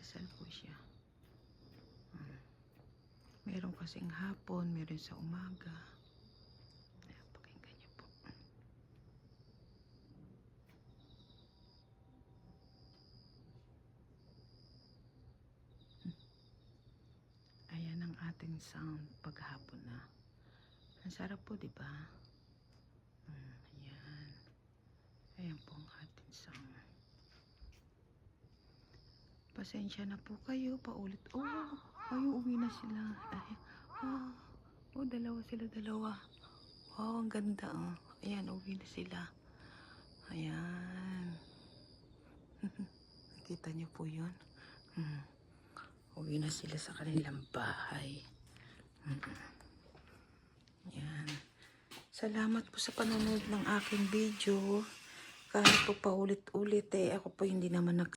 nagdadasal po siya. Meron kasing hapon, meron sa umaga. Ayan, pakinggan niyo po. Ayan ang ating sound paghapon na. Ang sarap po, di ba? Ayan. Ayan po ang ating sound. Pasensya na po kayo, paulit. Oh, uwi na sila. Ay, dalawa sila, dalawa. Wow, ang ganda, oh. Ayan, uwi na sila. Ayan. Nakita niyo po yun? Uwi na sila sa kanilang bahay. Ayan. Salamat po sa panonood ng aking video. Kahit po paulit-ulit ako po hindi naman